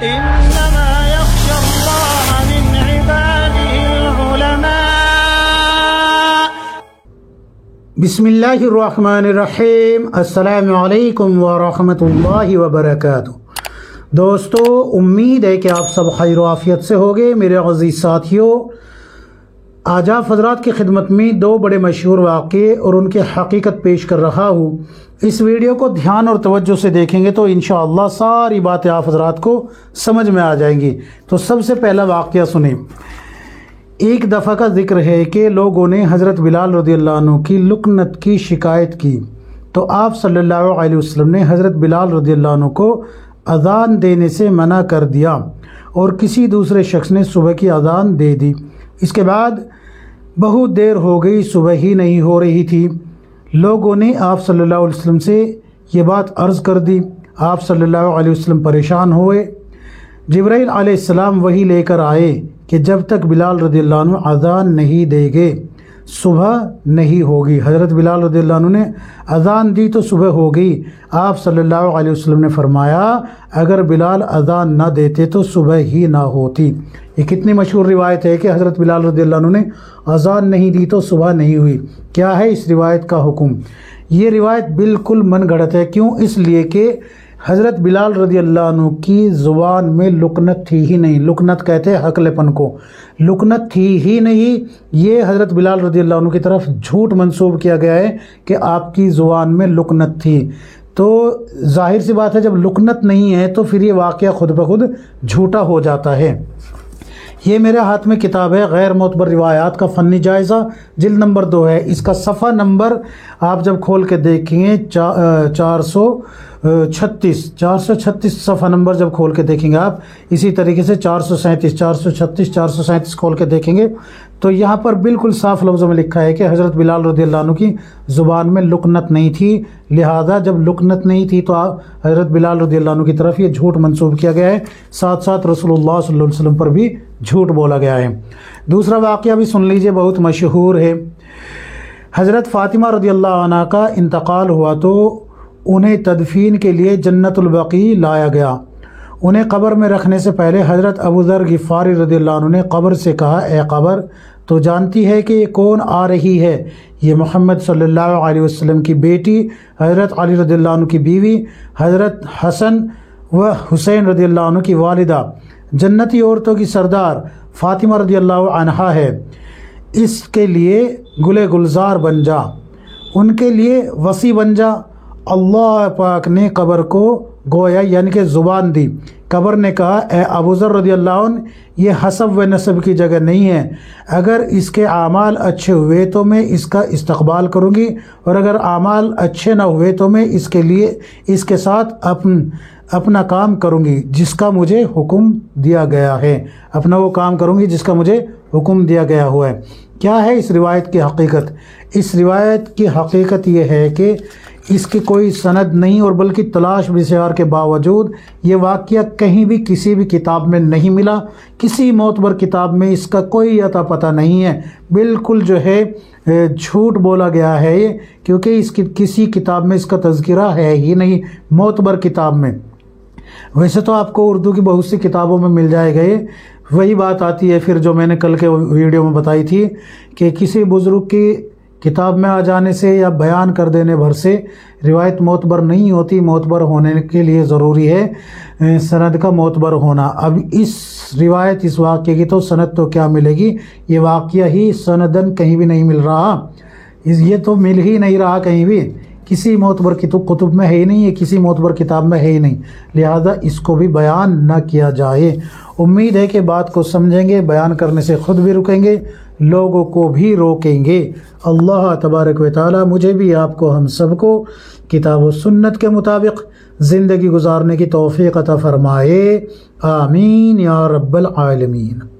إنما يخشى الله من عباده العلماء. بسم اللہ الرحمن الرحیم. السلام علیکم ورحمۃ اللہ وبرکاتہ. دوستو، امید ہے کہ آپ سب خیر و عافیت سے ہوگے. میرے عزیز ساتھیوں، آج آپ حضرات کی خدمت میں دو بڑے مشہور واقعے اور ان کے حقیقت پیش کر رہا ہوں. اس ویڈیو کو دھیان اور توجہ سے دیکھیں گے تو انشاءاللہ ساری باتیں آپ حضرات کو سمجھ میں آ جائیں گی. تو سب سے پہلا واقعہ سنیں. ایک دفعہ کا ذکر ہے کہ لوگوں نے حضرت بلال رضی اللہ عنہ کی لکنت کی شکایت کی تو آپ صلی اللہ علیہ وسلم نے حضرت بلال رضی اللہ عنہ کو اذان دینے سے منع کر دیا اور کسی دوسرے شخص نے صبح کی اذان دے دی. اس کے بعد بہت دیر ہو گئی، صبح ہی نہیں ہو رہی تھی. لوگوں نے آپ صلی اللہ علیہ وسلم سے یہ بات عرض کر دی. آپ صلی اللہ علیہ وسلم پریشان ہوئے. جبرائیل علیہ السلام وہی لے کر آئے کہ جب تک بلال رضی اللہ عنہ اذان نہیں دیں گے صبح نہیں ہوگی. حضرت بلال رضی اللہ عنہ نے اذان دی تو صبح ہو گئی. آپ صلی اللہ علیہ وسلم نے فرمایا اگر بلال اذان نہ دیتے تو صبح ہی نہ ہوتی. یہ کتنی مشہور روایت ہے کہ حضرت بلال رضی اللہ عنہ نے اذان نہیں دی تو صبح نہیں ہوئی. کیا ہے اس روایت کا حکم؟ یہ روایت بالکل من گھڑت ہے. کیوں؟ اس لیے کہ حضرت بلال رضی اللہ عنہ کی زبان میں لکنت تھی ہی نہیں. لکنت کہتے ہیں حقلے پن کو. لکنت تھی ہی نہیں. یہ حضرت بلال رضی اللہ عنہ کی طرف جھوٹ منسوب کیا گیا ہے کہ آپ کی زبان میں لکنت تھی. تو ظاہر سی بات ہے جب لکنت نہیں ہے تو پھر یہ واقعہ خود بخود جھوٹا ہو جاتا ہے. یہ میرے ہاتھ میں کتاب ہے غیر معتبر روایات کا فنی جائزہ، جلد نمبر 2 ہے. اس کا صفحہ نمبر آپ جب کھول کے دیکھیں گے 436 صفحہ نمبر جب کھول کے دیکھیں گے آپ، اسی طریقے سے 437 437 کھول کے دیکھیں گے تو یہاں پر بالکل صاف لفظوں میں لکھا ہے کہ حضرت بلال رضی اللہ عنہ کی زبان میں لکنت نہیں تھی. لہذا جب لکنت نہیں تھی تو حضرت بلال رضی اللہ عنہ کی طرف یہ جھوٹ منسوب کیا گیا ہے. ساتھ ساتھ رسول اللہ صلی اللہ علیہ وسلم پر بھی جھوٹ بولا گیا ہے. دوسرا واقعہ بھی سن لیجئے، بہت مشہور ہے. حضرت فاطمہ رضی اللہ عنہ کا انتقال ہوا تو انہیں تدفین کے لیے جنت البقیع لایا گیا. انہیں قبر میں رکھنے سے پہلے حضرت ابو ذر غفاری رضی اللہ عنہ نے قبر سے کہا اے قبر تو جانتی ہے کہ یہ کون آ رہی ہے؟ یہ محمد صلی اللہ علیہ وسلم کی بیٹی حضرت علی رضی اللہ عنہ کی بیوی حضرت حسن و حسین رضی اللہ عنہ کی والدہ جنتی عورتوں کی سردار فاطمہ رضی اللہ عنہا ہے. اس کے لیے گلے گلزار بن جا، ان کے لیے وسیع بن جا. اللہ پاک نے قبر کو گویا یعنی کہ زبان دی. قبر نے کہا اے ابو ذر رضی اللہ عنہ یہ حسب و نسب کی جگہ نہیں ہے. اگر اس کے اعمال اچھے ہوئے تو میں اس کا استقبال کروں گی اور اگر اعمال اچھے نہ ہوئے تو میں اس کے ساتھ اپنا کام کروں گی جس کا مجھے حکم دیا گیا ہے. اپنا وہ کام کروں گی جس کا مجھے حکم دیا گیا ہوا ہے. کیا ہے اس روایت کی حقیقت؟ اس روایت کی حقیقت یہ ہے کہ اس کی کوئی سند نہیں اور بلکہ تلاش بسیار کے باوجود یہ واقعہ کہیں بھی کسی بھی کتاب میں نہیں ملا. کسی معتبر کتاب میں اس کا کوئی اتا پتہ نہیں ہے. بالکل جو ہے جھوٹ بولا گیا ہے یہ، کیونکہ اس کی کسی کتاب میں اس کا تذکرہ ہے ہی نہیں معتبر کتاب میں. ویسے تو آپ کو اردو کی بہت سی کتابوں میں مل جائے گا. وہی بات آتی ہے پھر جو میں نے کل کے ویڈیو میں بتائی تھی کہ کسی بزرگ کی کتاب میں آ جانے سے یا بیان کر دینے بھر سے روایت معتبر نہیں ہوتی. معتبر ہونے کے لیے ضروری ہے سند کا معتبر ہونا. اب اس روایت اس واقعے کی تو سند تو کیا ملے گی؟ یہ واقعہ ہی سندن کہیں بھی نہیں مل رہا. یہ تو مل ہی نہیں رہا کہیں بھی. کسی معتبر کتب میں ہے ہی نہیں، یہ کسی معتبر کتاب میں ہے ہی نہیں. لہذا اس کو بھی بیان نہ کیا جائے. امید ہے کہ بات کو سمجھیں گے، بیان کرنے سے خود بھی رکیں گے، لوگوں کو بھی روکیں گے. اللہ تبارک و تعالی مجھے بھی آپ کو ہم سب کو کتاب و سنت کے مطابق زندگی گزارنے کی توفیق عطا فرمائے. آمین یا رب العالمین.